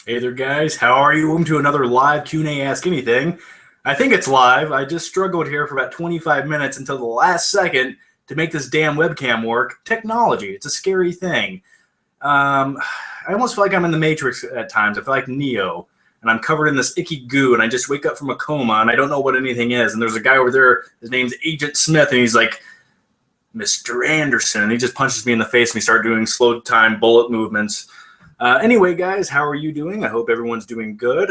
Hey there, guys. How are you? Welcome to another live Q&A Ask Anything. I think it's live. I just struggled here for about 25 minutes until the last second to make this damn webcam work. Technology, it's a scary thing. I almost feel like I'm in the Matrix at times. I feel like Neo, and I'm covered in this icky goo, and I just wake up from a coma, and I don't know what anything is. And there's a guy over there, his name's Agent Smith, and he's like, Mr. Anderson, and he just punches me in the face, and we start doing slow time bullet movements. Anyway, guys, how are you doing? I hope everyone's doing good.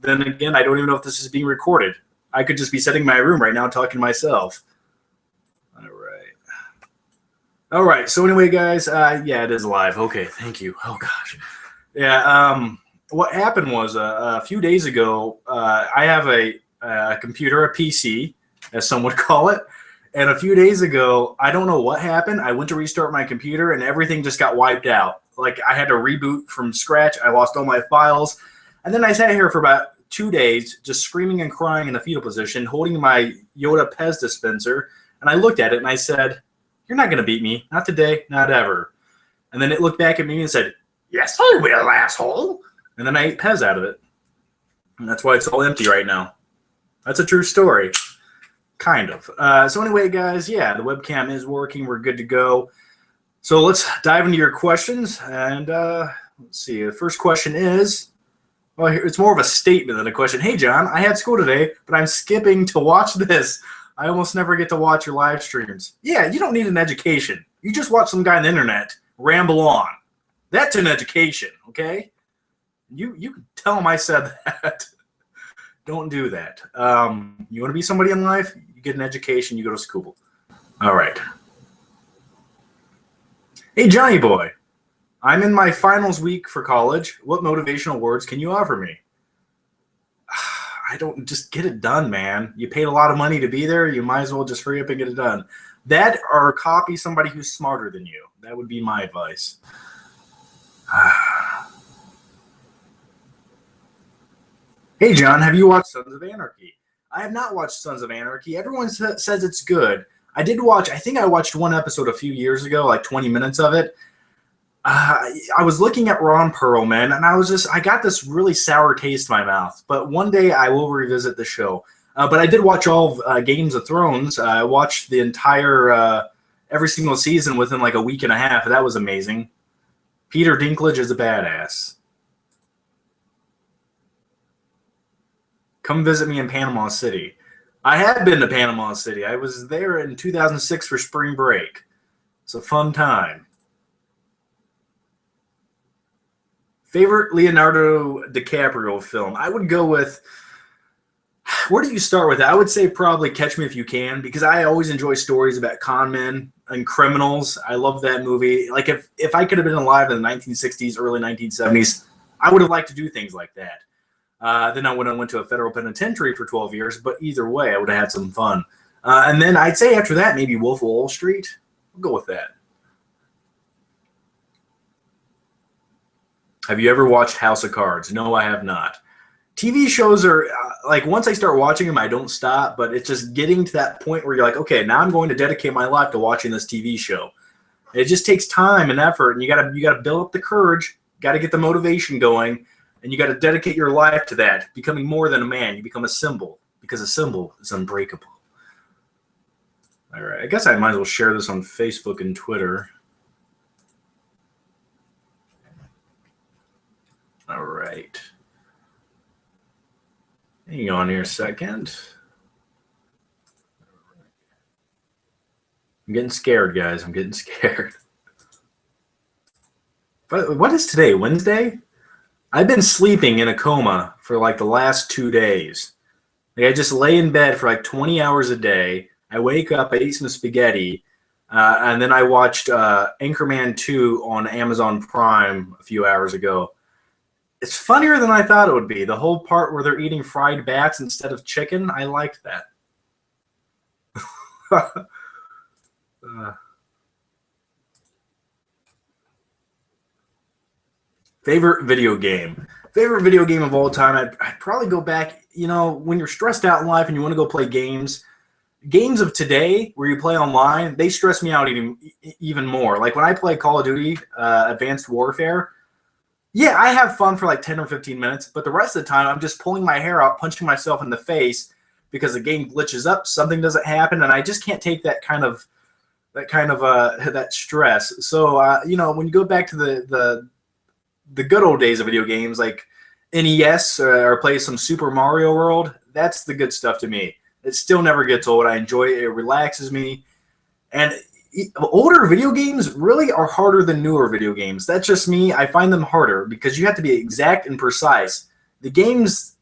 Then again, I don't even know if this is being recorded. I could just be sitting in my room right now talking to myself. All right. So anyway, guys, yeah, it is live. Okay, thank you. Oh, gosh. Yeah, what happened was a few days ago, I have a computer, a PC, as some would call it. And a few days ago, I don't know what happened. I went to restart my computer, and everything just got wiped out. Like, I had to reboot from scratch. I lost all my files. And then I sat here for about 2 days just screaming and crying in the fetal position, holding my Yoda Pez dispenser. And I looked at it, and I said, you're not going to beat me. Not today, not ever. And then it looked back at me and said, yes, I will, asshole. And then I ate Pez out of it. And that's why it's all empty right now. That's a true story. Kind of. So anyway, guys, yeah, the webcam is working. We're good to go. So let's dive into your questions. And let's see. The first question is, well, it's more of a statement than a question. Hey, John, I had school today, but I'm skipping to watch this. I almost never get to watch your live streams. Yeah, you don't need an education. You just watch some guy on the internet ramble on. That's an education, okay? You can tell him I said that. Don't do that. You want to be somebody in life? You get an education, you go to school. All right. Hey, Johnny boy. I'm in my finals week for college. What motivational words can you offer me? I don't, just get it done, man. You paid a lot of money to be there. You might as well just hurry up and get it done. That or copy somebody who's smarter than you. That would be my advice. Hey, John, have you watched Sons of Anarchy? I have not watched Sons of Anarchy. Everyone says it's good. I did watch, I think I watched one episode a few years ago, like 20 minutes of it. I was looking at Ron Perlman, and I got this really sour taste in my mouth. But one day I will revisit the show. But I did watch all of Games of Thrones. I watched the entire, every single season within like a week and a half. That was amazing. Peter Dinklage is a badass. Come visit me in Panama City. I have been to Panama City. I was there in 2006 for spring break. It's a fun time. Favorite Leonardo DiCaprio film? I would go with, where do you start with that? I would say probably Catch Me If You Can, because I always enjoy stories about con men and criminals. I love that movie. Like, if I could have been alive in the 1960s, early 1970s, I would have liked to do things like that. Then I would have went to a federal penitentiary for 12 years, but either way, I would have had some fun. And then I'd say after that, maybe Wolf of Wall Street. I'll go with that. Have you ever watched House of Cards? No, I have not. TV shows are, like, once I start watching them, I don't stop, but it's just getting to that point where you're like, okay, now I'm going to dedicate my life to watching this TV show. It just takes time and effort, and you gotta build up the courage, got to get the motivation going, and you got to dedicate your life to that, becoming more than a man. You become a symbol, because a symbol is unbreakable. All right, I guess I might as well share this on Facebook and Twitter. All right. Hang on here a second. I'm getting scared, guys. I'm getting scared. But what is today? Wednesday? I've been sleeping in a coma for like the last 2 days. Like, I just lay in bed for like 20 hours a day. I wake up, I eat some spaghetti, and then I watched Anchorman 2 on Amazon Prime a few hours ago. It's funnier than I thought it would be. The whole part where they're eating fried bats instead of chicken, I liked that. Favorite video game? Favorite video game of all time? I'd probably go back, you know, when you're stressed out in life and you want to go play games. Games of today where you play online, they stress me out even more. Like when I play Call of Duty Advanced Warfare, Yeah, I have fun for like 10 or 15 minutes, but the rest of the time I'm just pulling my hair out, punching myself in the face because the game glitches up, something doesn't happen, and I just can't take that stress. So when you go back to the good old days of video games like NES or play some Super Mario World, that's the good stuff to me. It still never gets old. I enjoy it. It relaxes me. And older video games really are harder than newer video games. That's just me. I find them harder because you have to be exact and precise. The games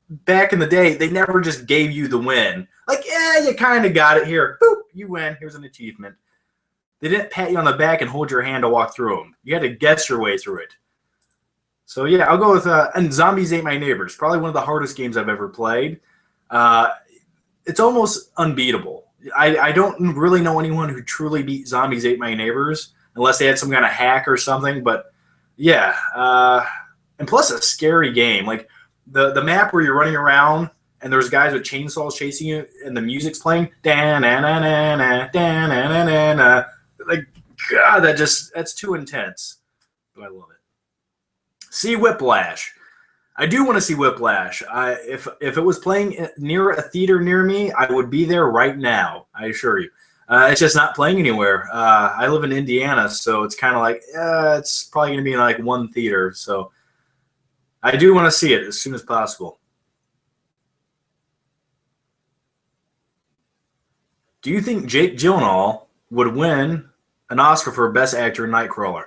back in the day, they never just gave you the win. Like, yeah, you kind of got it here. Boop, you win. Here's an achievement. They didn't pat you on the back and hold your hand to walk through them. You had to guess your way through it. So yeah, I'll go with and Zombies Ate My Neighbors. Probably one of the hardest games I've ever played. It's almost unbeatable. I don't really know anyone who truly beat Zombies Ate My Neighbors unless they had some kind of hack or something. But yeah, and plus a scary game. Like the map where you're running around and there's guys with chainsaws chasing you and the music's playing. Da-na-na-na-na, like, God, that's too intense. But I love it. See Whiplash. I do want to see Whiplash. If it was playing near a theater near me, I would be there right now. I assure you. It's just not playing anywhere. I live in Indiana, so it's kind of like it's probably going to be in like one theater. So I do want to see it as soon as possible. Do you think Jake Gyllenhaal would win an Oscar for Best Actor in Nightcrawler?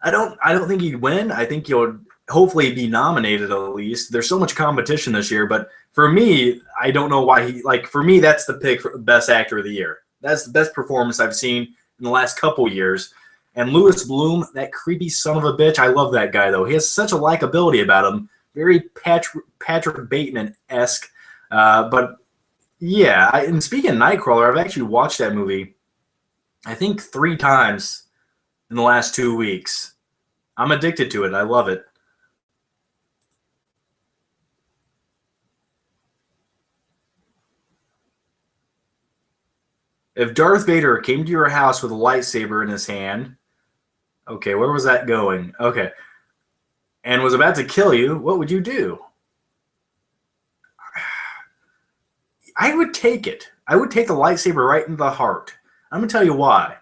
I don't think he'd win. I think he'll hopefully be nominated at least. There's so much competition this year, but for me, I don't know why for me, that's the pick for Best Actor of the Year. That's the best performance I've seen in the last couple years. And Louis Bloom, that creepy son of a bitch, I love that guy though. He has such a likability about him, very Patrick Bateman-esque. But yeah, and speaking of Nightcrawler, I've actually watched that movie, I think 3 times in the last 2 weeks. I'm addicted to it. I love it. If Darth Vader came to your house with a lightsaber in his hand, okay, where was that going? Okay, and was about to kill you, what would you do? I would take it. I would take the lightsaber right in the heart. I'm going to tell you why.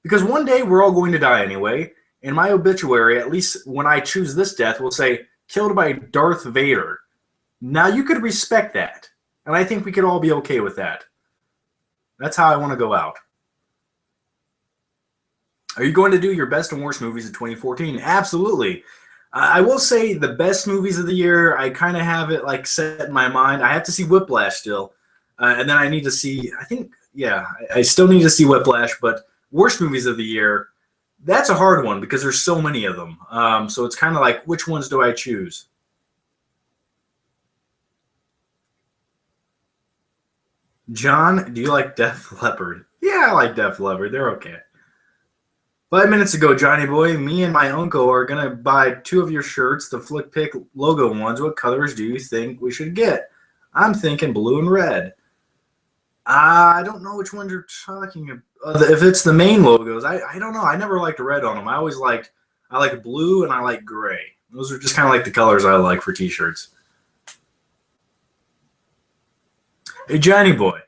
Because one day we're all going to die anyway. In my obituary, at least when I choose this death, will say, killed by Darth Vader. Now you could respect that. And I think we could all be okay with that. That's how I want to go out. Are you going to do your best and worst movies of 2014? Absolutely. I will say the best movies of the year, I kind of have it like set in my mind. I have to see Whiplash still. And then I need to see, I still need to see Whiplash, but worst movies of the year, that's a hard one because there's so many of them. So it's kind of like, which ones do I choose? John, do you like Def Leppard? Yeah, I like Def Leppard. They're okay. 5 minutes ago, Johnny boy, me and my uncle are going to buy 2 of your shirts, the Flick Pick logo ones. What colors do you think we should get? I'm thinking blue and red. I don't know which ones you're talking about. If it's the main logos, I don't know. I never liked red on them. I like blue and I like gray. Those are just kind of like the colors I like for t-shirts. Hey, Johnny boy,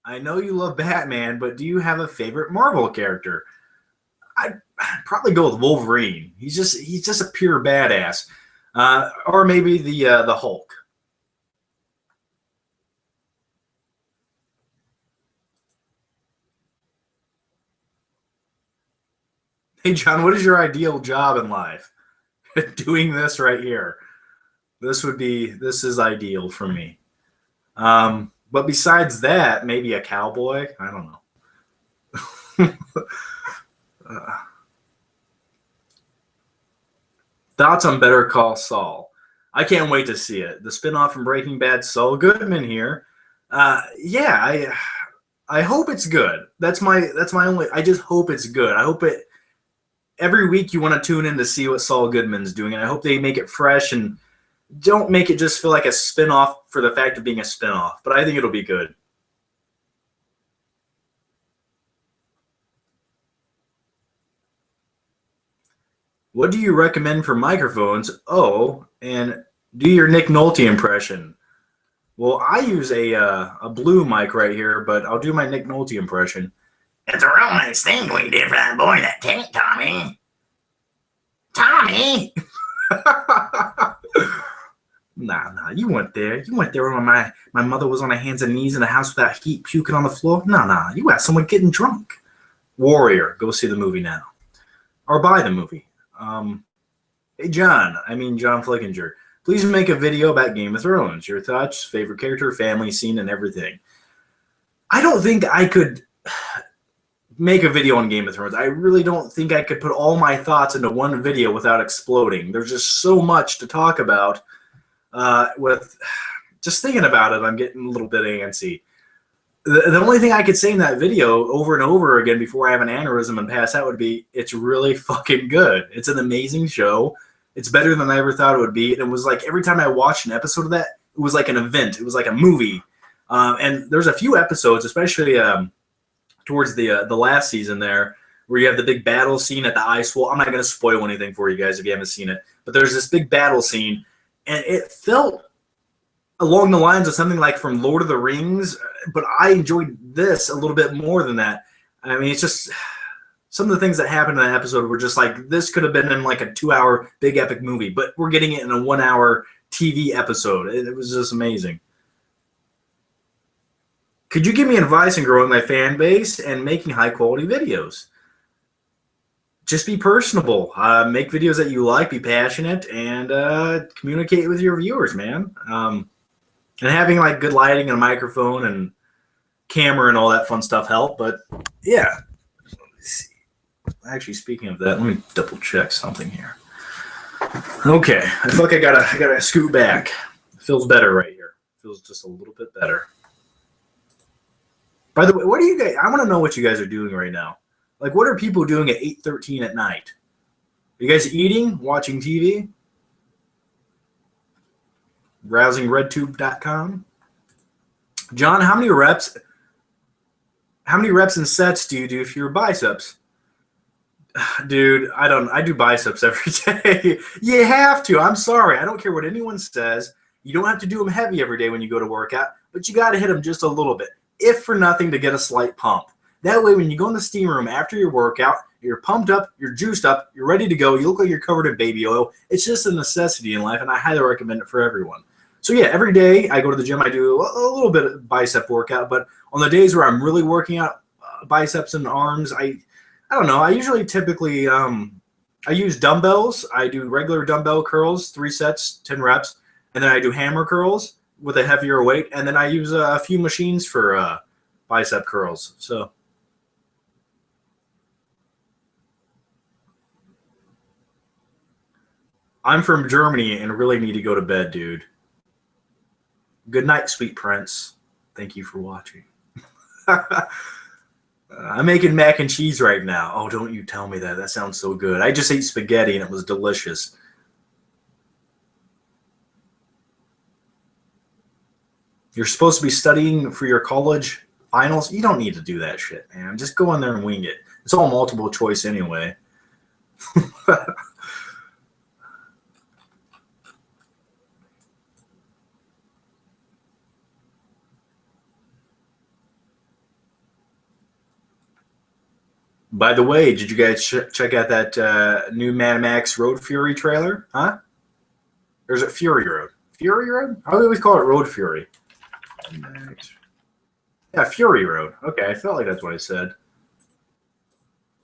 I know you love Batman, but do you have a favorite Marvel character? I'd probably go with Wolverine. He's just a pure badass. Or maybe the Hulk. Hey, John, what is your ideal job in life? Doing this right here. This is ideal for me. But besides that, maybe a cowboy. I don't know. Thoughts on Better Call Saul? I can't wait to see it. The spinoff from Breaking Bad, Saul Goodman here. Yeah, I hope it's good. That's my only. I just hope it's good. I hope it. Every week you want to tune in to see what Saul Goodman's doing, and I hope they make it fresh and don't make it just feel like a spinoff for the fact of being a spinoff. But I think it'll be good. What do you recommend for microphones? Oh, and do your Nick Nolte impression. Well, I use a blue mic right here, but I'll do my Nick Nolte impression. It's a real nice thing when you did for that boy that tank, Tommy. Tommy! Nah, you went there. You went there when my mother was on her hands and knees in the house without heat, puking on the floor. Nah, you had someone getting drunk. Warrior, go see the movie now. Or buy the movie. Hey, John Flickinger, please make a video about Game of Thrones. Your thoughts, favorite character, family, scene, and everything. I don't think I could make a video on Game of Thrones. I really don't think I could put all my thoughts into one video without exploding. There's just so much to talk about. With just thinking about it, I'm getting a little bit antsy. The only thing I could say in that video over and over again before I have an aneurysm and pass out would be, it's really fucking good. It's an amazing show. It's better than I ever thought it would be. And it was like every time I watched an episode of that, it was like an event. It was like a movie. And there's a few episodes, especially towards the last season there, where you have the big battle scene at the ice wall. I'm not going to spoil anything for you guys if you haven't seen it. But there's this big battle scene, and it felt along the lines of something like from Lord of the Rings, but I enjoyed this a little bit more than that. I mean, it's just some of the things that happened in that episode were just like, this could have been in like a 2-hour big epic movie, but we're getting it in a 1-hour TV episode. It was just amazing. Could you give me advice in growing my fan base and making high quality videos? Just be personable. Make videos that you like, be passionate, and communicate with your viewers, man. And having like good lighting and a microphone and camera and all that fun stuff help. But yeah, let's see. Actually, speaking of that, let me double check something here. Okay, I feel like I gotta scoot back. It feels better right here. It feels just a little bit better. By the way, what do you guys? I want to know what you guys are doing right now. Like, what are people doing at 8:13 at night? Are you guys eating, watching TV? Browsing redtube.com. John, how many reps and sets do you do for your biceps? Dude, I do biceps every day. You have to. I'm sorry. I don't care what anyone says. You don't have to do them heavy every day when you go to workout, but you got to hit them just a little bit, if for nothing to get a slight pump. That way, when you go in the steam room after your workout, you're pumped up, you're juiced up, you're ready to go, you look like you're covered in baby oil. It's just a necessity in life, and I highly recommend it for everyone. So yeah, every day I go to the gym, I do a little bit of bicep workout, but on the days where I'm really working out biceps and arms, I don't know. I usually typically I use dumbbells. I do regular dumbbell curls, 3 sets, 10 reps, and then I do hammer curls with a heavier weight, and then I use a few machines for bicep curls. So I'm from Germany and really need to go to bed, dude. Good night, sweet prince. Thank you for watching. I'm making mac and cheese right now. Oh, don't you tell me that. That sounds so good. I just ate spaghetti and it was delicious. You're supposed to be studying for your college finals. You don't need to do that shit, man. Just go in there and wing it. It's all multiple choice anyway. By the way, did you guys check out that new Mad Max Road Fury trailer? Huh? Or is it Fury Road? Fury Road? I always call it Road Fury. Yeah, Fury Road. Okay, I felt like that's what I said.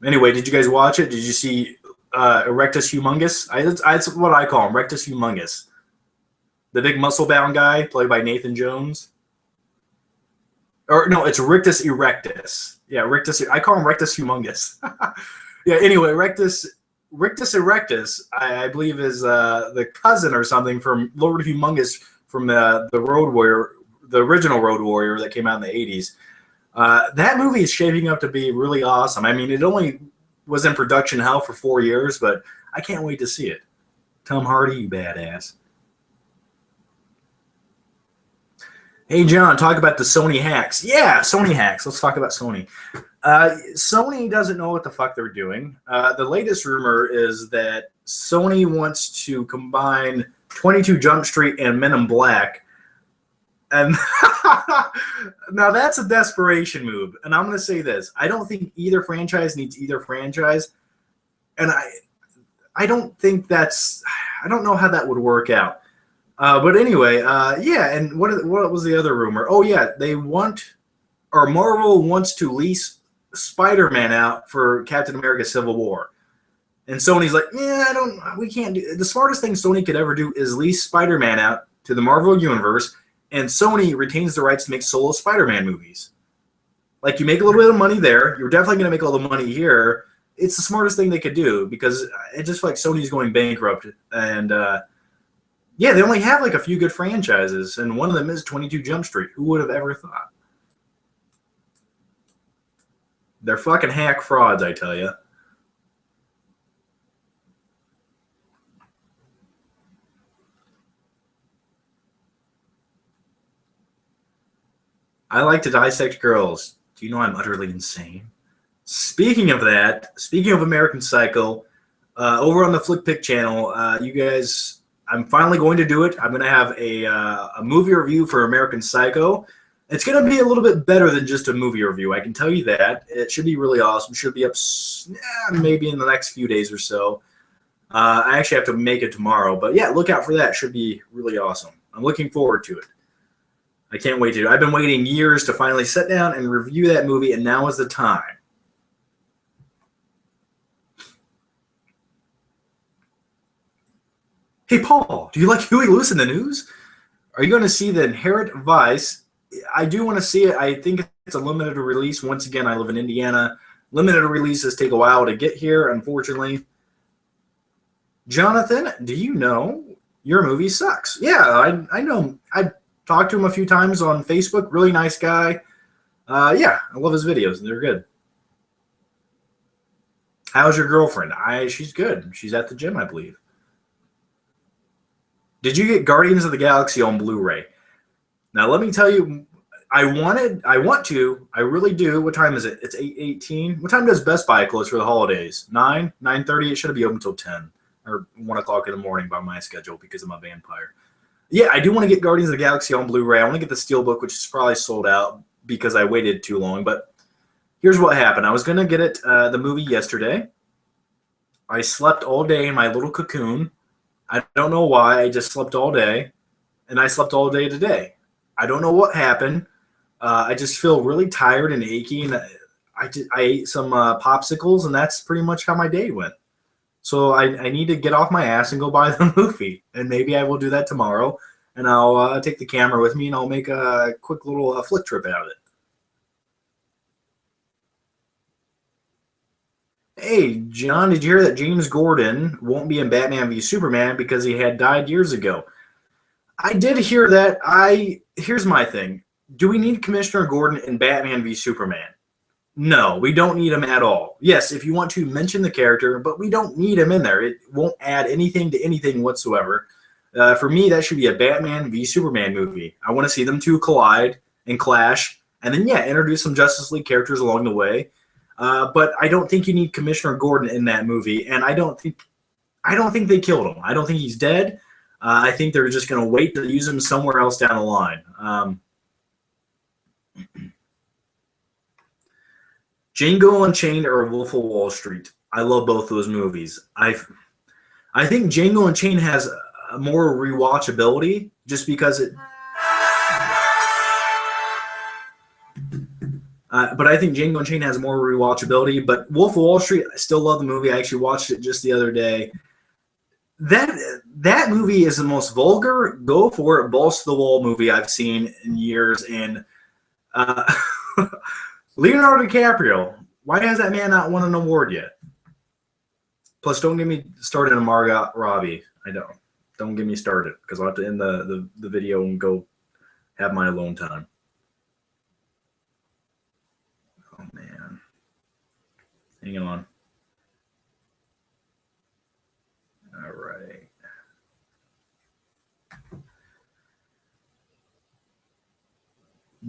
Anyway, did you guys watch it? Did you see Erectus Humongous? That's what I call him, Rectus Humongous. The big muscle-bound guy played by Nathan Jones. Or no, it's Rictus Erectus. Yeah, Rictus. I call him Rectus Humongous. Yeah. Anyway, Rictus Erectus, I believe, is the cousin or something from Lord Humongous from the Road Warrior, the original Road Warrior that came out in the '80s. That movie is shaping up to be really awesome. I mean, it only was in production hell for 4 years, but I can't wait to see it. Tom Hardy, you badass. Hey, John, talk about the Sony hacks. Yeah, Sony hacks. Let's talk about Sony. Sony doesn't know what the fuck they're doing. The latest rumor is that Sony wants to combine 22 Jump Street and Men in Black. And now that's a desperation move. And I'm going to say this. I don't think either franchise needs either franchise. And I don't think that's – I don't know how that would work out. But anyway, yeah, and what was the other rumor? Oh, yeah, they want – or Marvel wants to lease Spider-Man out for Captain America Civil War. And Sony's like, yeah, we can't do – the smartest thing Sony could ever do is lease Spider-Man out to the Marvel Universe, and Sony retains the rights to make solo Spider-Man movies. Like, you make a little bit of money there. You're definitely going to make all the money here. It's the smartest thing they could do because it just like Sony's going bankrupt. And, yeah, they only have like a few good franchises, and one of them is 22 Jump Street. Who would have ever thought? They're fucking hack frauds, I tell you. I like to dissect girls. Do you know I'm utterly insane? Speaking of that, speaking of American Psycho, over on the Flick Pick channel, you guys, I'm finally going to do it. I'm going to have a movie review for American Psycho. It's going to be a little bit better than just a movie review. I can tell you that. It should be really awesome. It should be up maybe in the next few days or so. I actually have to make it tomorrow. But yeah, look out for that. It should be really awesome. I'm looking forward to it. I can't wait to. I've been waiting years to finally sit down and review that movie, and now is the time. Hey, Paul, do you like Huey Lewis in the news? Are you going to see The Inherent Vice? I do want to see it. I think it's a limited release. Once again, I live in Indiana. Limited releases take a while to get here, unfortunately. Jonathan, do you know your movie sucks? Yeah, I know. I talked to him a few times on Facebook. Really nice guy. Yeah, I love his videos. They're good. How's your girlfriend? She's good. She's at the gym, I believe. Did you get Guardians of the Galaxy on Blu-ray? Now, let me tell you, I want to. I really do. What time is it? It's 8:18. What time does Best Buy close for the holidays? 9? 9:30? It should be open until 10 or 1 o'clock in the morning by my schedule because I'm a vampire. Yeah, I do want to get Guardians of the Galaxy on Blu-ray. I want to get the Steelbook, which is probably sold out because I waited too long. But here's what happened. I was going to get it, the movie yesterday. I slept all day in my little cocoon. I don't know why. I just slept all day. And I slept all day today. I don't know what happened. I just feel really tired and achy. And I ate some popsicles, and that's pretty much how my day went. So I need to get off my ass and go buy the movie. And maybe I will do that tomorrow. And I'll take the camera with me, and I'll make a quick little flick trip out of it. Hey, John, did you hear that James Gordon won't be in Batman v Superman because he had died years ago? I did hear that. Here's my thing. Do we need Commissioner Gordon in Batman v Superman? No, we don't need him at all. Yes, if you want to mention the character, but we don't need him in there. It won't add anything to anything whatsoever. For me, that should be a Batman v Superman movie. I want to see them two collide and clash, and then, yeah, introduce some Justice League characters along the way. But I don't think you need Commissioner Gordon in that movie, and I don't think they killed him. I don't think he's dead. I think they're just going to wait to use him somewhere else down the line. Django Unchained or Wolf of Wall Street. I love both those movies. I think Django Unchained has more rewatchability just because it. But I think Django Unchained has more rewatchability. But Wolf of Wall Street, I still love the movie. I actually watched it just the other day. That movie is the most vulgar, go for it, balls to the wall movie I've seen in years. And Leonardo DiCaprio, why has that man not won an award yet? Plus, don't get me started on Margot Robbie. Don't get me started because I'll have to end the video and go have my alone time. Oh man, hang on. All right.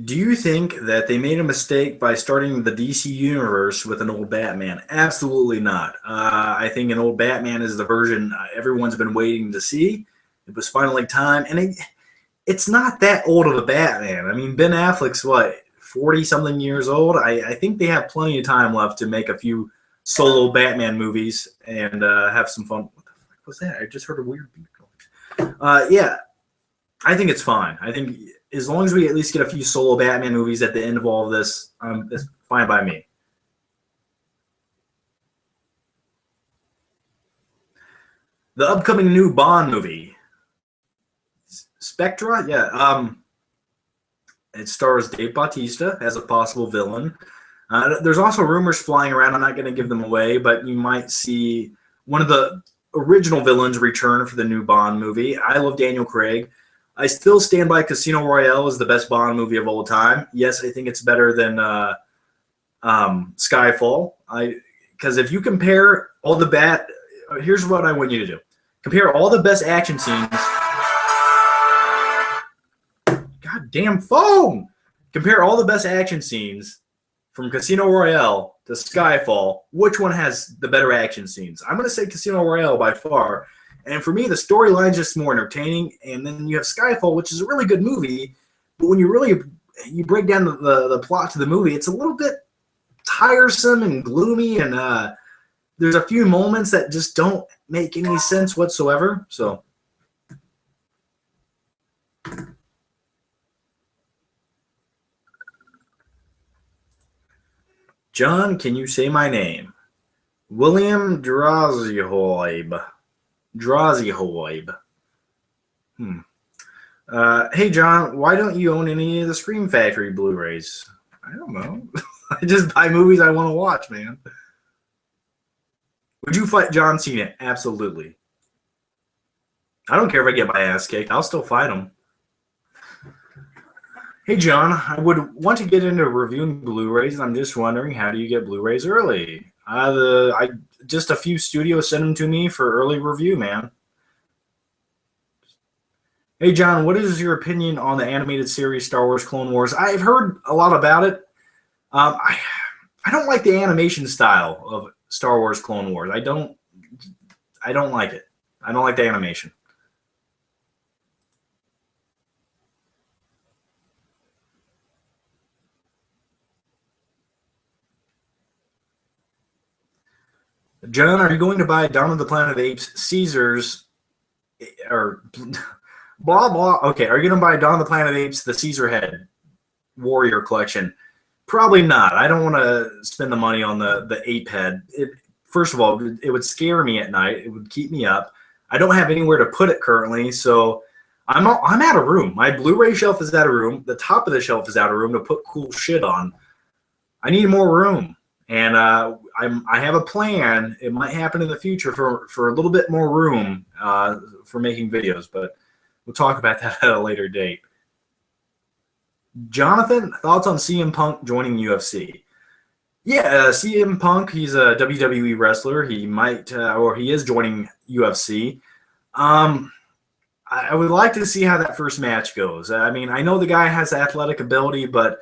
Do you think that they made a mistake by starting the DC universe with an old Batman? Absolutely not. I think an old Batman is the version everyone's been waiting to see. It was finally time, and it's not that old of a Batman. I mean, Ben Affleck's what, 40 something years old? I think they have plenty of time left to make a few solo Batman movies and have some fun. What the fuck was that? I just heard a weird beep. Yeah, I think it's fine. I think as long as we at least get a few solo Batman movies at the end of all of this, it's fine by me. The upcoming new Bond movie, Spectra, yeah. It stars Dave Bautista as a possible villain. There's also rumors flying around. I'm not going to give them away, but you might see one of the original villains return for the new Bond movie. I love Daniel Craig. I still stand by Casino Royale as the best Bond movie of all time. Yes, I think it's better than Skyfall. Because if you compare all the here's what I want you to do: compare all the best action scenes. Goddamn phone! Compare all the best action scenes from Casino Royale to Skyfall. Which one has the better action scenes? I'm going to say Casino Royale by far. And for me, the storyline's just more entertaining. And then you have Skyfall, which is a really good movie. But when you break down the plot to the movie, it's a little bit tiresome and gloomy. And there's a few moments that just don't make any sense whatsoever. So, John, can you say my name? William Drazihoib. Hey, John, why don't you own any of the Scream Factory Blu-rays? I don't know. I just buy movies I want to watch, man. Would you fight John Cena? Absolutely. I don't care if I get my ass kicked. I'll still fight him. Hey, John, I would want to get into reviewing Blu-rays. I'm just wondering, how do you get Blu-rays early? Just a few studios send them to me for early review, man. Hey, John, what is your opinion on the animated series Star Wars Clone Wars? I've heard a lot about it. I don't like the animation style of Star Wars Clone Wars. I don't like it. I don't like the animation. John, are you going to buy Dawn of the Planet of the Apes, Caesar's, or blah, blah. Okay, are you going to buy Dawn of the Planet of the Apes, the Caesar Head Warrior Collection? Probably not. I don't want to spend the money on the ape head. First of all, it would scare me at night. It would keep me up. I don't have anywhere to put it currently, so I'm out of room. My Blu-ray shelf is out of room. The top of the shelf is out of room to put cool shit on. I need more room. And I have a plan. It might happen in the future for a little bit more room for making videos, but we'll talk about that at a later date. Jonathan, thoughts on CM Punk joining UFC? Yeah, CM Punk, he's a WWE wrestler. He might, or he is joining UFC. I would like to see how that first match goes. I mean, I know the guy has athletic ability, but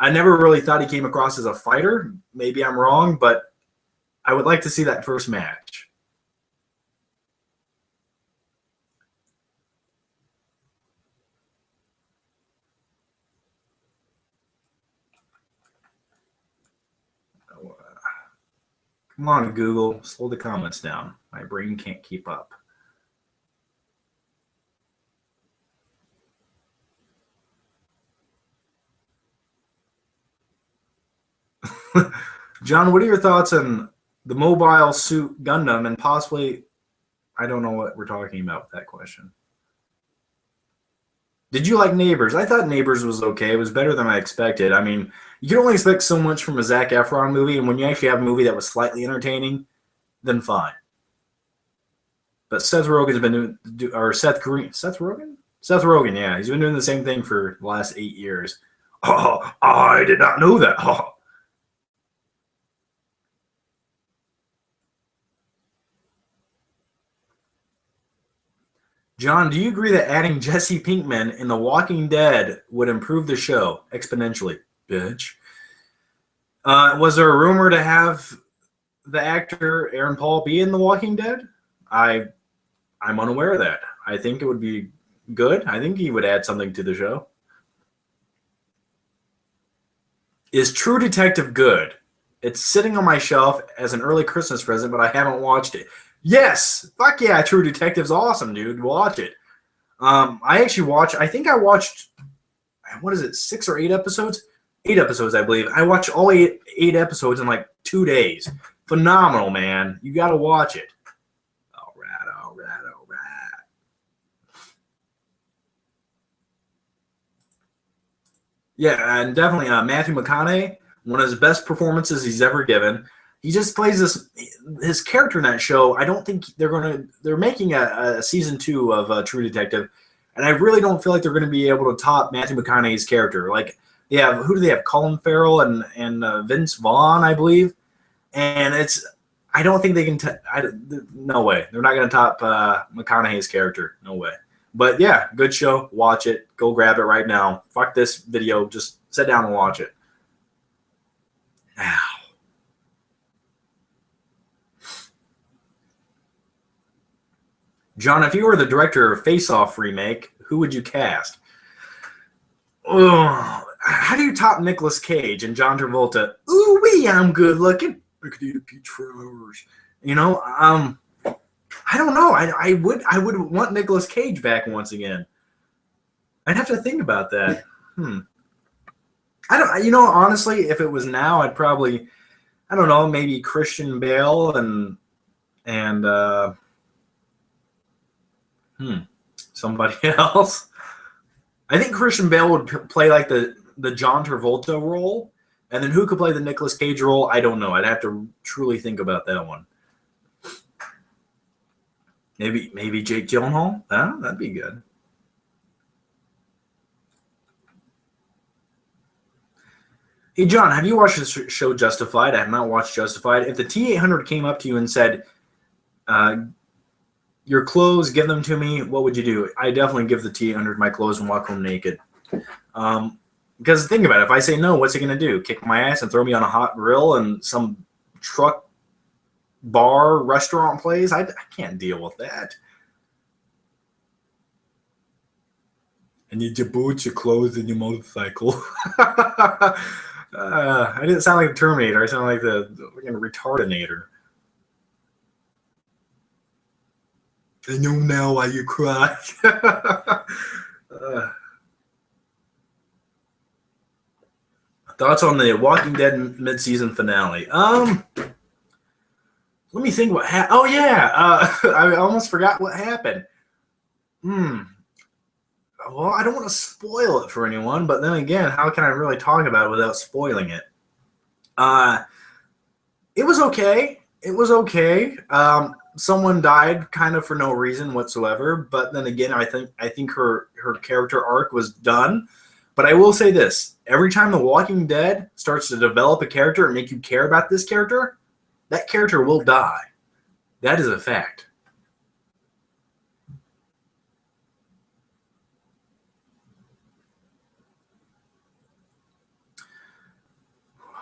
I never really thought he came across as a fighter. Maybe I'm wrong, but I would like to see that first match. Come on, Google, slow the comments down. My brain can't keep up. John, what are your thoughts on the Mobile Suit Gundam and possibly, I don't know what we're talking about with that question. Did you like Neighbors? I thought Neighbors was okay. It was better than I expected. I mean, you can only expect so much from a Zac Efron movie, and when you actually have a movie that was slightly entertaining, then fine. But Seth Rogen's been doing, or Seth Rogen? Seth Rogen, yeah. He's been doing the same thing for the last 8 years. Oh, I did not know that. Oh. John, do you agree that adding Jesse Pinkman in The Walking Dead would improve the show exponentially? Bitch. Was there a rumor to have the actor Aaron Paul be in The Walking Dead? I'm unaware of that. I think it would be good. I think he would add something to the show. Is True Detective good? It's sitting on my shelf as an early Christmas present, but I haven't watched it. Yes! Fuck yeah, True Detective's awesome, dude. Watch it. I actually watched, I think I watched, what is it, 6 or 8 episodes? 8 episodes, I believe. I watched all eight episodes in like 2 days. Phenomenal, man. You got to watch it. All right, all right, all right. Yeah, and definitely Matthew McConaughey, one of his best performances he's ever given. He just plays his character in that show. I don't think they're making a season 2 of True Detective, and I really don't feel like they're going to be able to top Matthew McConaughey's character. Like, who do they have? Colin Farrell and Vince Vaughn, I believe. And I don't think they can. No way. They're not going to top McConaughey's character. No way. But yeah, good show. Watch it. Go grab it right now. Fuck this video. Just sit down and watch it. Ow. John, if you were the director of Face Off remake, who would you cast? Oh, how do you top Nicolas Cage and John Travolta? Ooh wee, I'm good looking. I could eat a peach for hours. You know, I don't know. I would want Nicolas Cage back once again. I'd have to think about that. I don't. You know, honestly, if it was now, I'd probably, I don't know, maybe Christian Bale and somebody else. I think Christian Bale would play like the John Travolta role, and then who could play the Nicolas Cage role? I don't know. I'd have to truly think about that one. Maybe Jake Gyllenhaal. That'd be good. Hey John, have you watched the show Justified? I have not watched Justified. If the T-800 came up to you and said, your clothes, give them to me, what would you do? I definitely give the T-800 my clothes and walk home naked. Because think about it. If I say no, what's it going to do? Kick my ass and throw me on a hot grill and some truck bar restaurant place? I can't deal with that. I need your boots, your clothes, and your motorcycle. I didn't sound like the Terminator. I sound like the retardinator. I know now why you cry. Thoughts on the Walking Dead mid-season finale? Let me think what happened. Oh, yeah. I almost forgot what happened. Well, I don't want to spoil it for anyone, but then again, how can I really talk about it without spoiling it? It was okay. It was okay. Someone died kind of for no reason whatsoever, but then again, I think her character arc was done. But I will say this: every time The Walking Dead starts to develop a character and make you care about this character, that character will die. That is a fact.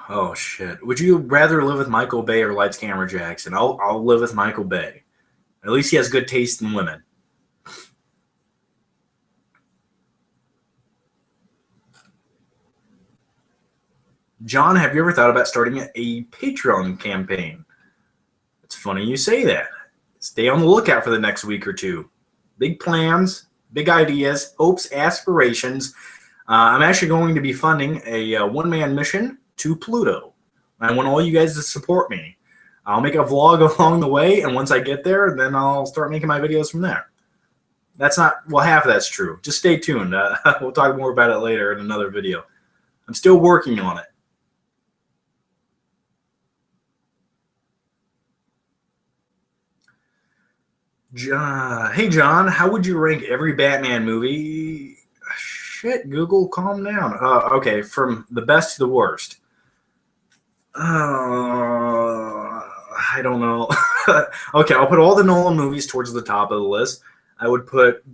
Oh shit! Would you rather live with Michael Bay or Lights Camera Jackson? I'll live with Michael Bay. At least he has good taste in women. John, have you ever thought about starting a Patreon campaign? It's funny you say that. Stay on the lookout for the next week or two. Big plans, big ideas, hopes, aspirations. I'm actually going to be funding a one-man mission to Pluto. I want all you guys to support me. I'll make a vlog along the way, and once I get there, then I'll start making my videos from there. That's not, well, half of that's true. Just stay tuned. We'll talk more about it later in another video. I'm still working on it. Hey, John, how would you rank every Batman movie? Shit, Google, calm down. Okay, from the best to the worst. I don't know. Okay, I'll put all the Nolan movies towards the top of the list. I would put.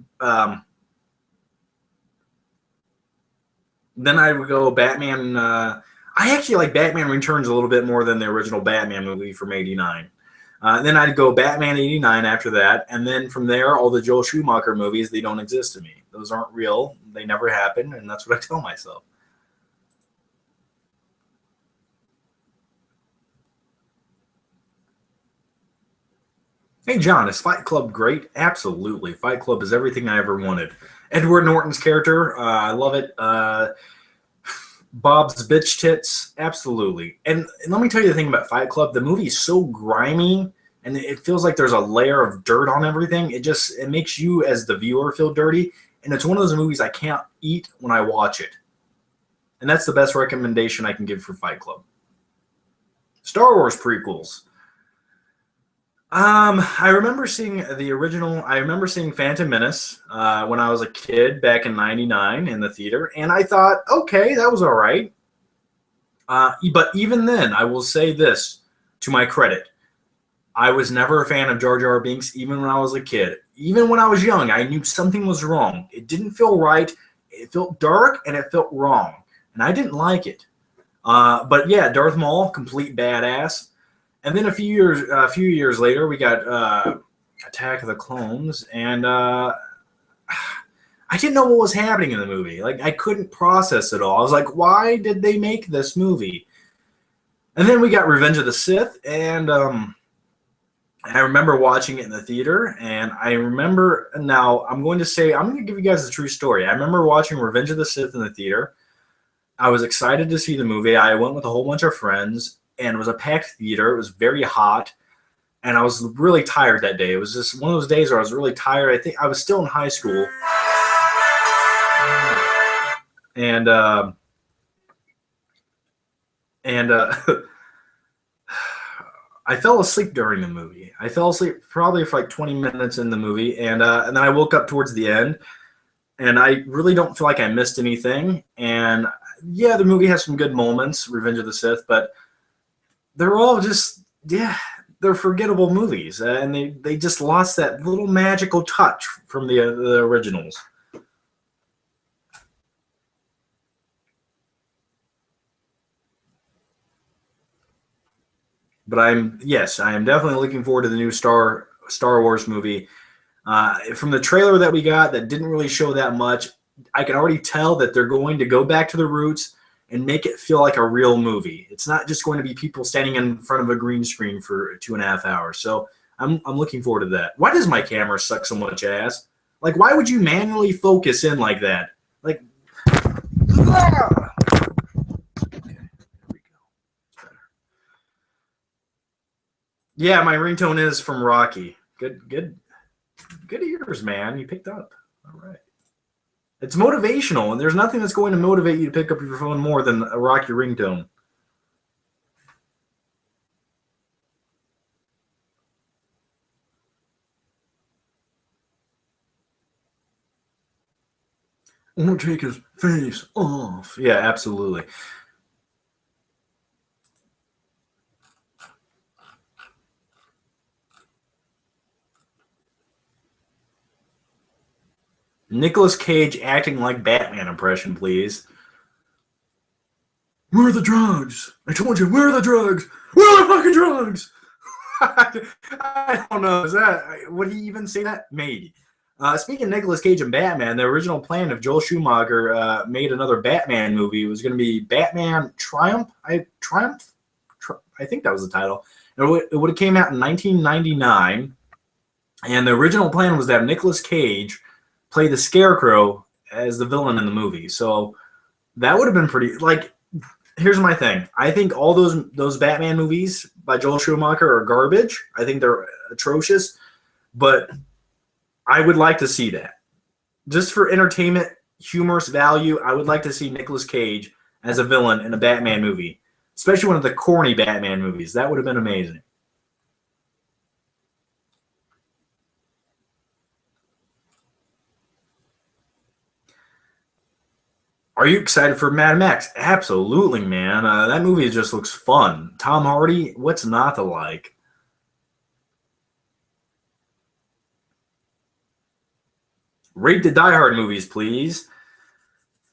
Then I would go Batman. I actually like Batman Returns a little bit more than the original Batman movie from '89. Then I'd go Batman '89 after that, and then from there, all the Joel Schumacher movies, they don't exist to me. Those aren't real. They never happened, and that's what I tell myself. Hey, John, is Fight Club great? Absolutely. Fight Club is everything I ever wanted. Edward Norton's character, I love it. Bob's bitch tits, absolutely. And let me tell you the thing about Fight Club. The movie is so grimy, and it feels like there's a layer of dirt on everything. It makes you as the viewer feel dirty, and it's one of those movies I can't eat when I watch it. And that's the best recommendation I can give for Fight Club. Star Wars prequels. I remember seeing the original. I remember seeing Phantom Menace when I was a kid back in '99 in the theater, and I thought, okay, that was all right. But even then, I will say this to my credit: I was never a fan of Jar Jar Binks, even when I was a kid. Even when I was young, I knew something was wrong. It didn't feel right. It felt dark, and it felt wrong, and I didn't like it. But yeah, Darth Maul, complete badass. And then a few years later, we got Attack of the Clones, and I didn't know what was happening in the movie. Like, I couldn't process it all. I was like, why did they make this movie? And then we got Revenge of the Sith, and I remember watching it in the theater, and I remember, now I'm going to give you guys the true story. I remember watching Revenge of the Sith in the theater. I was excited to see the movie. I went with a whole bunch of friends, and it was a packed theater. It was very hot, and I was really tired that day. It was just one of those days where I was really tired. I think I was still in high school, and I fell asleep during the movie. I fell asleep probably for like 20 minutes in the movie, and then I woke up towards the end, and I really don't feel like I missed anything. And yeah, the movie has some good moments, Revenge of the Sith, but they're all just, yeah, they're forgettable movies, and they just lost that little magical touch from the originals. But I am definitely looking forward to the new Star Wars movie. From the trailer that we got, that didn't really show that much, I can already tell that they're going to go back to the roots and make it feel like a real movie. It's not just going to be people standing in front of a green screen for 2.5 hours. So I'm looking forward to that. Why does my camera suck so much ass? Like, why would you manually focus in like that? Like, ah! Okay, there we go. Yeah, my ringtone is from Rocky. Good ears, man. You picked up. All right. It's motivational, and there's nothing that's going to motivate you to pick up your phone more than a Rocky ringtone. Won't take his face off. Yeah, absolutely. Nicolas Cage acting like Batman impression, please. Where are the drugs? I told you, where are the drugs? Where are the fucking drugs? I don't know. Would he even say that? Maybe. Speaking of Nicolas Cage and Batman, the original plan of Joel Schumacher made another Batman movie. It was going to be Batman Triumph. I think that was the title. It would have came out in 1999, and the original plan was to have Nicolas Cage play the Scarecrow as the villain in the movie. So that would have been pretty. Like, here's my thing. I think all those Batman movies by Joel Schumacher are garbage. I think they're atrocious, but I would like to see that. Just for entertainment, humorous value, I would like to see Nicolas Cage as a villain in a Batman movie, especially one of the corny Batman movies. That would have been amazing. Are you excited for Mad Max? Absolutely, man. That movie just looks fun. Tom Hardy, what's not to like? Rate the Die Hard movies, please.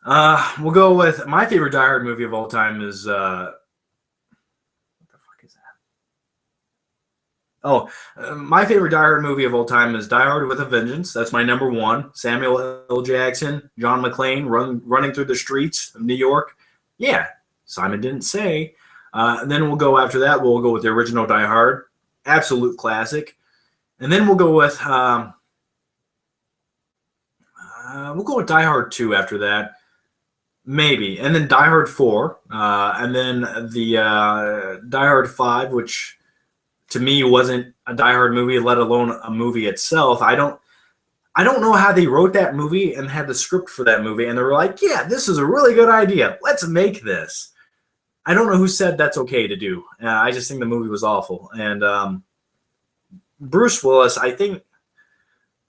We'll go with my favorite Die Hard movie of all time is what the fuck is that? Oh, my favorite Die Hard movie of all time is Die Hard with a Vengeance. That's my number one. Samuel L. Jackson, John McClane running through the streets of New York. Yeah, Simon didn't say. And then we'll go after that. We'll go with the original Die Hard, absolute classic. And then we'll go with Die Hard 2 after that. Maybe. And then Die Hard 4. And then the Die Hard 5, which to me wasn't a Die Hard movie, let alone a movie itself. I don't know how they wrote that movie and had the script for that movie, and they were like, yeah, this is a really good idea. Let's make this. I don't know who said that's okay to do. I just think the movie was awful. And Bruce Willis, I think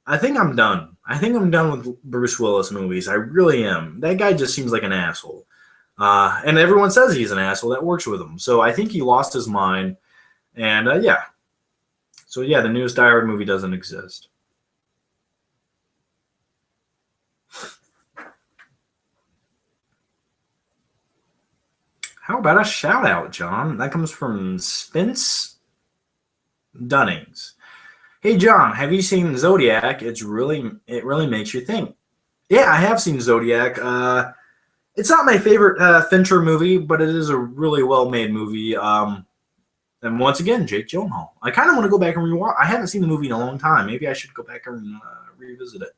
I'm done. I think I'm done with Bruce Willis movies. I really am. That guy just seems like an asshole. And everyone says he's an asshole that works with him. So I think he lost his mind. And yeah. So yeah, the newest Die Hard movie doesn't exist. How about a shout out, John? That comes from Spence Dunnings. Hey John, have you seen Zodiac? It really makes you think. Yeah, I have seen Zodiac. It's not my favorite Fincher movie, but it is a really well-made movie. And once again, Jake Gyllenhaal. I kind of want to go back and rewatch. I haven't seen the movie in a long time. Maybe I should go back and revisit it.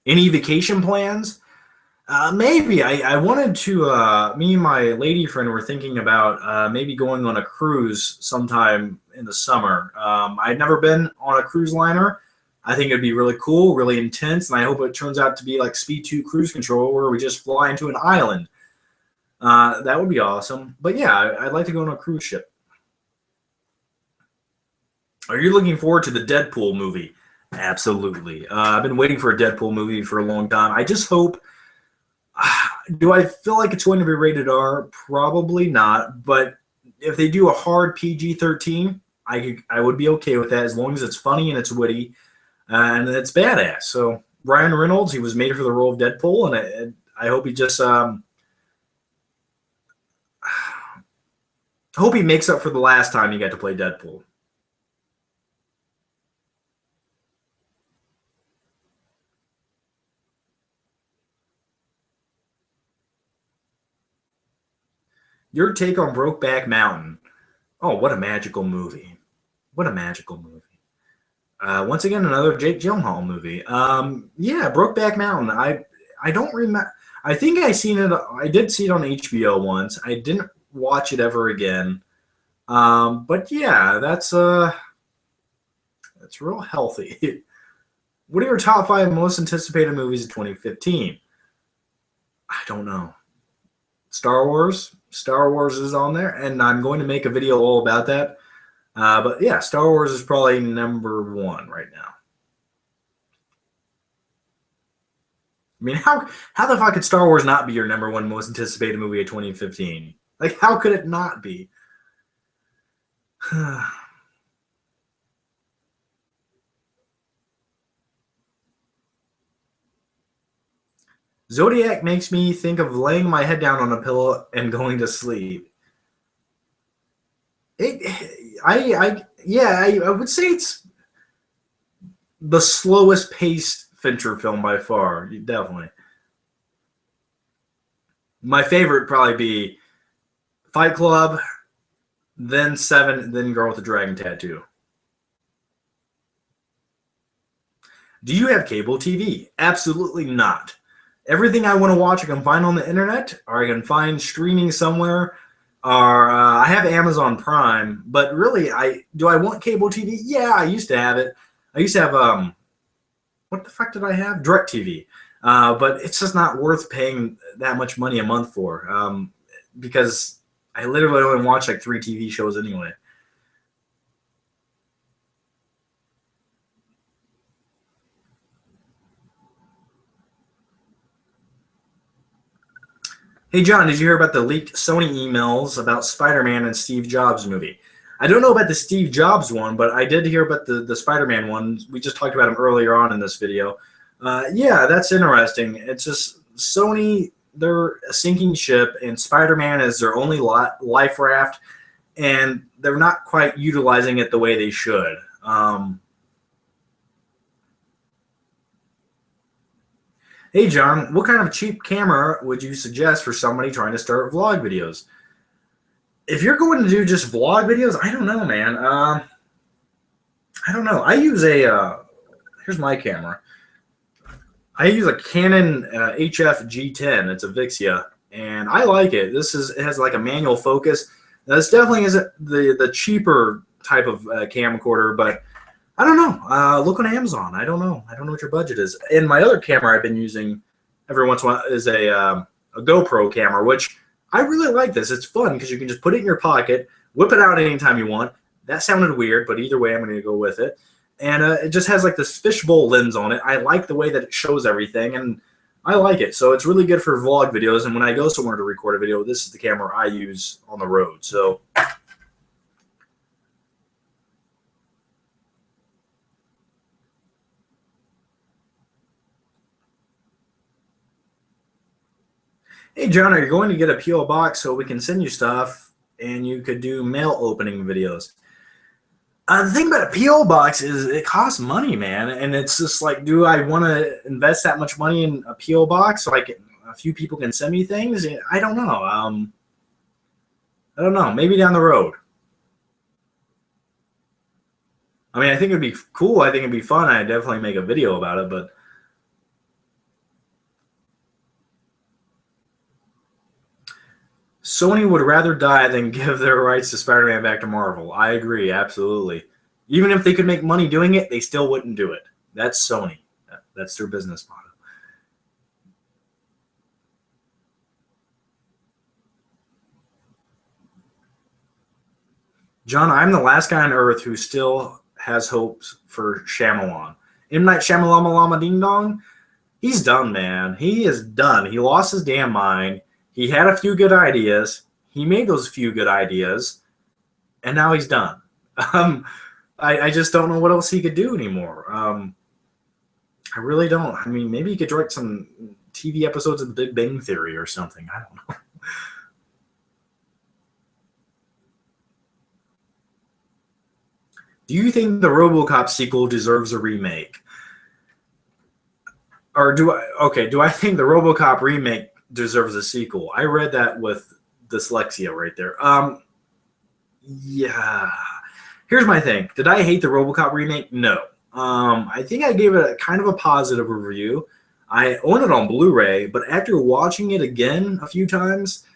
Any vacation plans? Maybe. I wanted to, me and my lady friend were thinking about maybe going on a cruise sometime in the summer. I'd never been on a cruise liner. I think it'd be really cool, really intense, and I hope it turns out to be like Speed 2 Cruise Control where we just fly into an island. That would be awesome. But yeah, I'd like to go on a cruise ship. Are you looking forward to the Deadpool movie? Absolutely. I've been waiting for a Deadpool movie for a long time. I just hope... Do I feel like it's going to be rated R? Probably not. But if they do a hard PG-13, I would be okay with that as long as it's funny and it's witty and it's badass. So Ryan Reynolds, he was made for the role of Deadpool, and I hope he just hope he makes up for the last time he got to play Deadpool. Your take on Brokeback Mountain. Oh, what a magical movie. What a magical movie. Once again, another Jake Gyllenhaal movie. Yeah, Brokeback Mountain. I don't remember. I think I seen it. I did see it on HBO once. I didn't watch it ever again. But yeah, that's real healthy. What are your top 5 most anticipated movies of 2015? I don't know. Star Wars. Star Wars is on there, and I'm going to make a video all about that. But yeah, Star Wars is probably number 1 right now. I mean, how the fuck could Star Wars not be your number 1 most anticipated movie of 2015? Like, how could it not be? Zodiac makes me think of laying my head down on a pillow and going to sleep. I would say it's the slowest paced Fincher film by far. Definitely. My favorite would probably be Fight Club, then Seven, then Girl with the Dragon Tattoo. Do you have cable TV? Absolutely not. Everything I want to watch I can find on the internet, or I can find streaming somewhere, or I have Amazon Prime. But really, do I want cable TV? Yeah, I used to have it. I used to have what the fuck did I have? DirecTV. But it's just not worth paying that much money a month for, because I literally only watch like 3 TV shows anyway. Hey, John, did you hear about the leaked Sony emails about Spider-Man and Steve Jobs movie? I don't know about the Steve Jobs one, but I did hear about the Spider-Man one. We just talked about him earlier on in this video. Yeah, that's interesting. It's just Sony, they're a sinking ship, and Spider-Man is their only life raft, and they're not quite utilizing it the way they should. Hey, John, what kind of cheap camera would you suggest for somebody trying to start vlog videos? If you're going to do just vlog videos, I don't know, man. I don't know. I use here's my camera. I use a Canon HF G10. It's a Vixia, and I like it. It has like a manual focus. Now, this definitely isn't the cheaper type of camcorder, but I don't know. Look on Amazon. I don't know. I don't know what your budget is. And my other camera I've been using every once in a while is a GoPro camera, which I really like this. It's fun because you can just put it in your pocket, whip it out anytime you want. That sounded weird, but either way, I'm going to go with it. And it just has like this fishbowl lens on it. I like the way that it shows everything, and I like it. So it's really good for vlog videos. And when I go somewhere to record a video, this is the camera I use on the road. So hey, John, are you going to get a P.O. box so we can send you stuff and you could do mail opening videos? The thing about a P.O. box is it costs money, man. And it's just like, do I want to invest that much money in a P.O. box so a few people can send me things? I don't know. I don't know. Maybe down the road. I mean, I think it'd be cool. I think it'd be fun. I'd definitely make a video about it, but Sony would rather die than give their rights to Spider-Man back to Marvel. I agree, absolutely. Even if they could make money doing it, they still wouldn't do it. That's Sony. That's their business model. John, I'm the last guy on Earth who still has hopes for Shyamalan. M. Night Shyamalan Lama Ding Dong, he's done, man. He is done. He lost his damn mind. He had a few good ideas. He made those few good ideas, and now he's done. I just don't know what else he could do anymore. I really don't. I mean, maybe he could direct some TV episodes of The Big Bang Theory or something. I don't know. Do you think the RoboCop sequel deserves a remake? Or do I think the RoboCop remake deserves a sequel? I read that with dyslexia right there. Yeah. Here's my thing. Did I hate the RoboCop remake? No. I think I gave it a kind of a positive review. I own it on Blu-ray, but after watching it again a few times,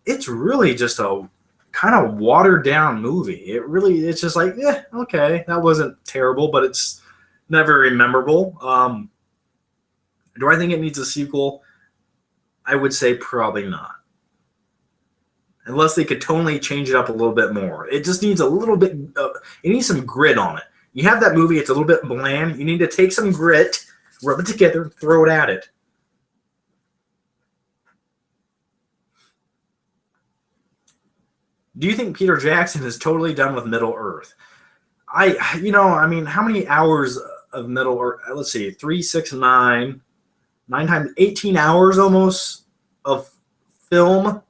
it's really just a kind of watered down movie. It's just like, yeah, okay, that wasn't terrible, but it's not very memorable. Do I think it needs a sequel? I would say probably not. Unless they could totally change it up a little bit more. It just needs a little bit, it needs some grit on it. You have that movie, it's a little bit bland. You need to take some grit, rub it together, throw it at it. Do you think Peter Jackson is totally done with Middle Earth? I mean, how many hours of Middle Earth? Let's see, 3, 6, 9 times 18 hours almost of film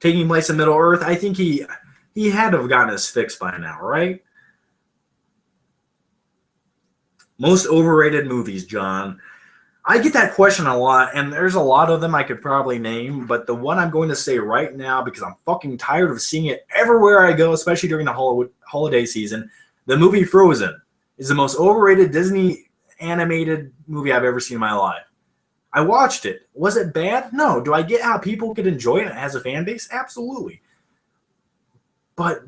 taking place in Middle Earth. I think he had to have gotten his fix by now, right? Most overrated movies, John. I get that question a lot, and there's a lot of them I could probably name, but the one I'm going to say right now, because I'm fucking tired of seeing it everywhere I go, especially during the holiday season, the movie Frozen is the most overrated Disney animated movie I've ever seen in my life. I watched it. Was it bad? No. Do I get how people could enjoy it as a fan base? Absolutely. But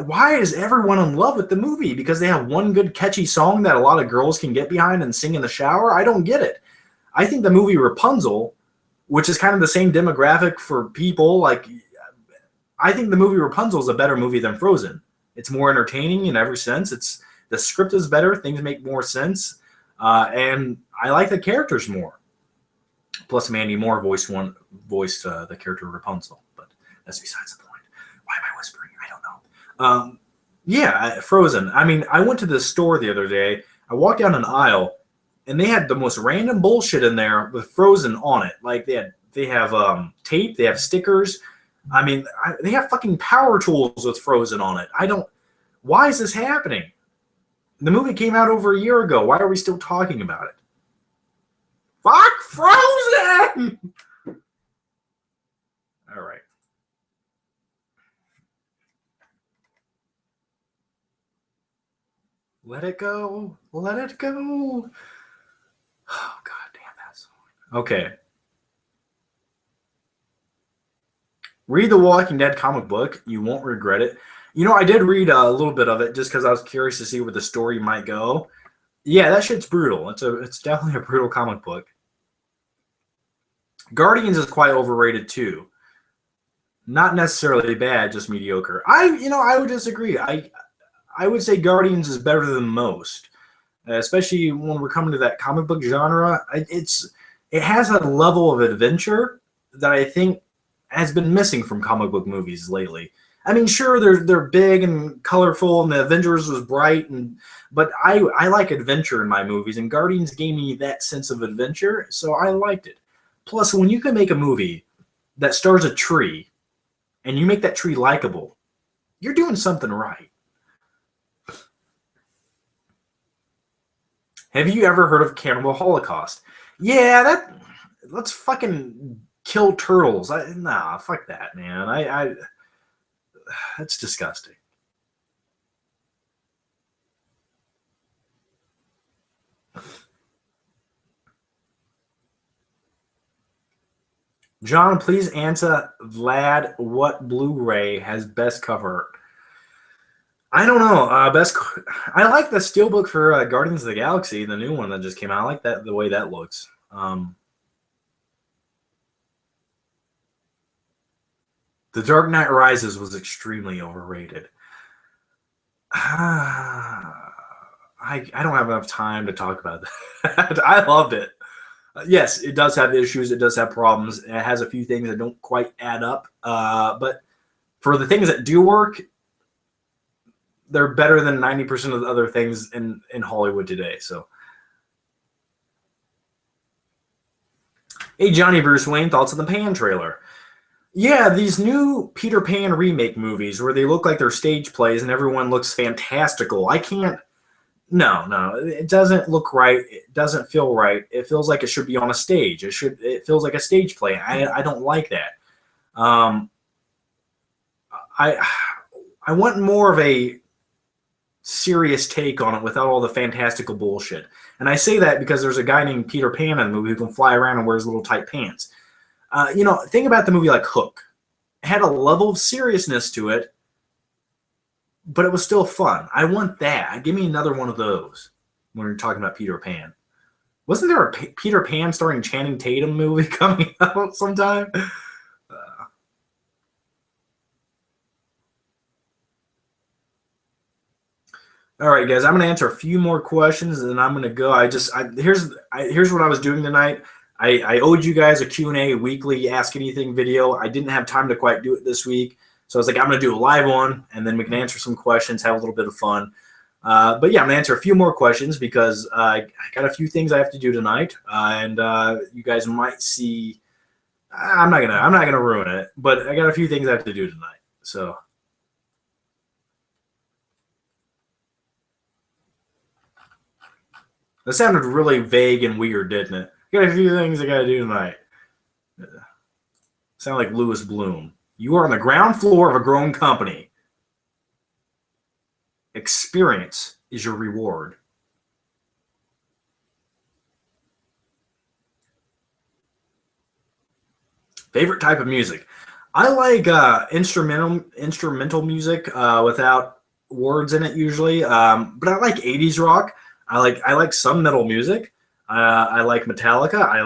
why is everyone in love with the movie? Because they have one good catchy song that a lot of girls can get behind and sing in the shower? I don't get it. I think the movie Rapunzel, which is kind of the same demographic for people, like, I think the movie Rapunzel is a better movie than Frozen. It's more entertaining in every sense. The script is better. Things make more sense. And I like the characters more. Plus, Mandy Moore voiced the character Rapunzel, but that's besides the point. Why am I whispering? I don't know. Yeah, Frozen. I mean, I went to the store the other day. I walked down an aisle, and they had the most random bullshit in there with Frozen on it. Like they have tape, they have stickers. I mean, they have fucking power tools with Frozen on it. I don't. Why is this happening? The movie came out over a year ago. Why are we still talking about it? Fuck Frozen! All right. Let it go. Let it go. Oh, god damn that song. Okay. Read the Walking Dead comic book. You won't regret it. You know, I did read a little bit of it just because I was curious to see where the story might go. Yeah, that shit's brutal. It's definitely a brutal comic book. Guardians is quite overrated too. Not necessarily bad, just mediocre. I would disagree. I would say Guardians is better than most, especially when we're coming to that comic book genre. It has a level of adventure that I think has been missing from comic book movies lately. I mean, sure, they're big and colorful, and the Avengers was bright, but I like adventure in my movies, and Guardians gave me that sense of adventure, so I liked it. Plus, when you can make a movie that stars a tree, and you make that tree likable, you're doing something right. Have you ever heard of Cannibal Holocaust? Yeah, let's fucking kill turtles. Nah, fuck that, man. That's disgusting. John, please answer Vlad what Blu-ray has best cover art. I don't know. I like the steelbook for Guardians of the Galaxy, the new one that just came out. I like that the way that looks. The Dark Knight Rises was extremely overrated. I don't have enough time to talk about that. I loved it. Yes, it does have issues. It does have problems. It has a few things that don't quite add up. But for the things that do work, they're better than 90% of the other things in Hollywood today. So, hey, Johnny Bruce Wayne, thoughts on the Pan trailer? Yeah, these new Peter Pan remake movies where they look like they're stage plays and everyone looks fantastical. I can't. No, it doesn't look right. It doesn't feel right. It feels like it should be on a stage. It feels like a stage play. I don't like that. I want more of a serious take on it without all the fantastical bullshit. And I say that because there's a guy named Peter Pan in the movie who can fly around and wears little tight pants. Think about the movie like Hook. It had a level of seriousness to it, but it was still fun. I want that. Give me another one of those when we're talking about Peter Pan. Wasn't there a Peter Pan starring Channing Tatum movie coming out sometime? All right, guys, I'm going to answer a few more questions, and then I'm going to go. Here's what I was doing tonight. I owed you guys a Q&A weekly Ask Anything video. I didn't have time to quite do it this week. So I was like, I'm going to do a live one, and then we can answer some questions, have a little bit of fun. But yeah, I'm going to answer a few more questions because I got a few things I have to do tonight, and you guys might see. I'm not gonna ruin it, but I got a few things I have to do tonight. So. That sounded really vague and weird, didn't it? I got a few things I got to do tonight. Sound like Louis Bloom. You are on the ground floor of a growing company. Experience is your reward. Favorite type of music? I like instrumental music without words in it usually, but I like 80s rock. I like some metal music. I like Metallica. I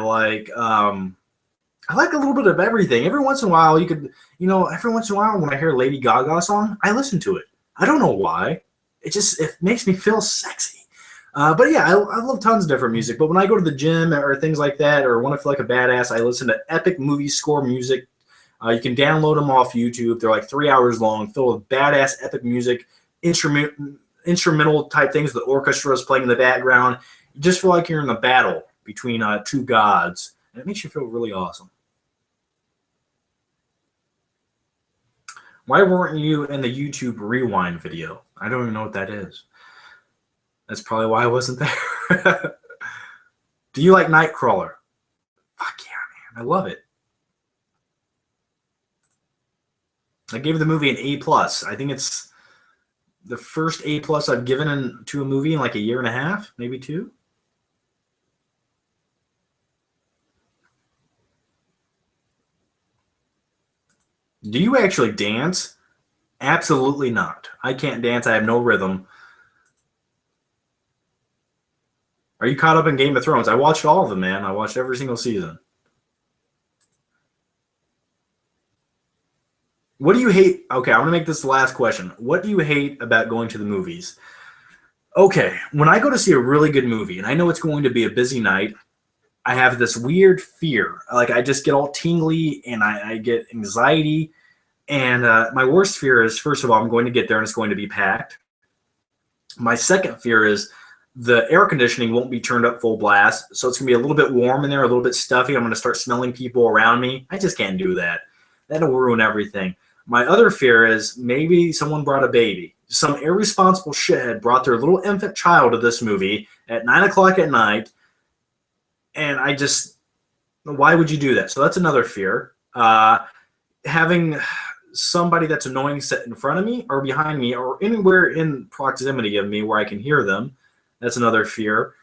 like a little bit of everything. Every once in a while, every once in a while when I hear a Lady Gaga song, I listen to it. I don't know why. It makes me feel sexy. But yeah, I love tons of different music. But when I go to the gym or things like that, or want to feel like a badass, I listen to epic movie score music. You can download them off YouTube. They're like 3 hours long, filled with badass epic music. instrumental type things. The orchestra is playing in the background. You just feel like you're in a battle between two gods, and it makes you feel really awesome. Why weren't you in the YouTube rewind video? I don't even know what that is. That's probably why I wasn't there. Do you like Nightcrawler? Fuck yeah, man. I love it. I gave the movie an A+. I think it's the first A+ I've given to a movie in like a year and a half, maybe 2. Do you actually dance? Absolutely not. I can't dance. I have no rhythm. Are you caught up in Game of Thrones? I watched all of them, man. I watched every single season. What do you hate? Okay, I'm going to make this the last question. What do you hate about going to the movies? Okay, when I go to see a really good movie, and I know it's going to be a busy night, I have this weird fear. Like, I just get all tingly, and I get anxiety. And my worst fear is, first of all, I'm going to get there, and it's going to be packed. My second fear is the air conditioning won't be turned up full blast, so it's going to be a little bit warm in there, a little bit stuffy. I'm going to start smelling people around me. I just can't do that. That'll ruin everything. My other fear is maybe someone brought a baby. Some irresponsible shithead brought their little infant child to this movie at 9 o'clock at night, and I just, why would you do that? So that's another fear. Having somebody that's annoying sit in front of me or behind me or anywhere in proximity of me where I can hear them. That's another fear.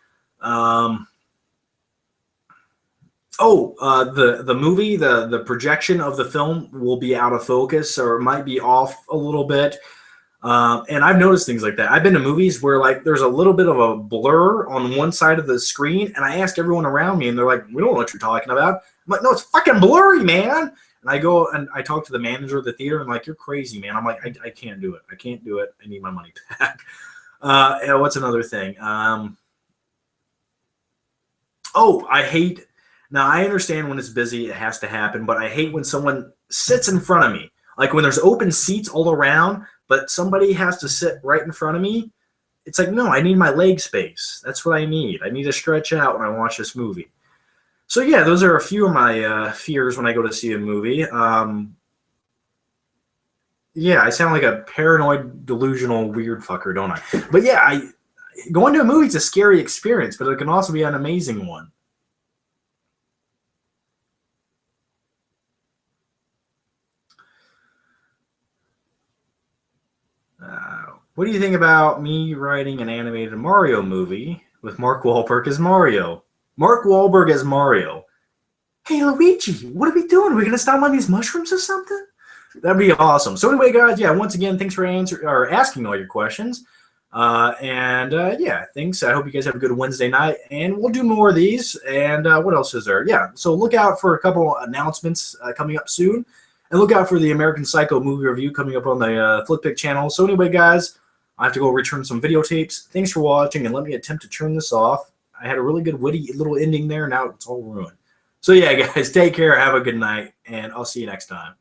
The movie, the projection of the film will be out of focus or it might be off a little bit. And I've noticed things like that. I've been to movies where like there's a little bit of a blur on one side of the screen, and I asked everyone around me, and they're like, "We don't know what you're talking about." I'm like, "No, it's fucking blurry, man." And I go and I talk to the manager of the theater, and like, "You're crazy, man." I'm like, I can't do it. I can't do it. I need my money back. What's another thing? I hate. Now, I understand when it's busy, it has to happen, but I hate when someone sits in front of me. Like when there's open seats all around, but somebody has to sit right in front of me. It's like, no, I need my leg space. That's what I need. I need to stretch out when I watch this movie. So, yeah, those are a few of my fears when I go to see a movie. Yeah, I sound like a paranoid, delusional, weird fucker, don't I? But, yeah, going to a movie is a scary experience, but it can also be an amazing one. What do you think about me writing an animated Mario movie with Mark Wahlberg as Mario? Mark Wahlberg as Mario. Hey, Luigi, what are we doing? Are we going to stomp on these mushrooms or something? That'd be awesome. So anyway, guys, yeah, once again, thanks for asking all your questions. Yeah, thanks. I hope you guys have a good Wednesday night, and we'll do more of these. And what else is there? Yeah, so look out for a couple announcements coming up soon. And look out for the American Psycho movie review coming up on the Flickpick channel. So anyway, guys, I have to go return some videotapes. Thanks for watching, and let me attempt to turn this off. I had a really good witty little ending there. Now it's all ruined. So yeah, guys, take care. Have a good night, and I'll see you next time.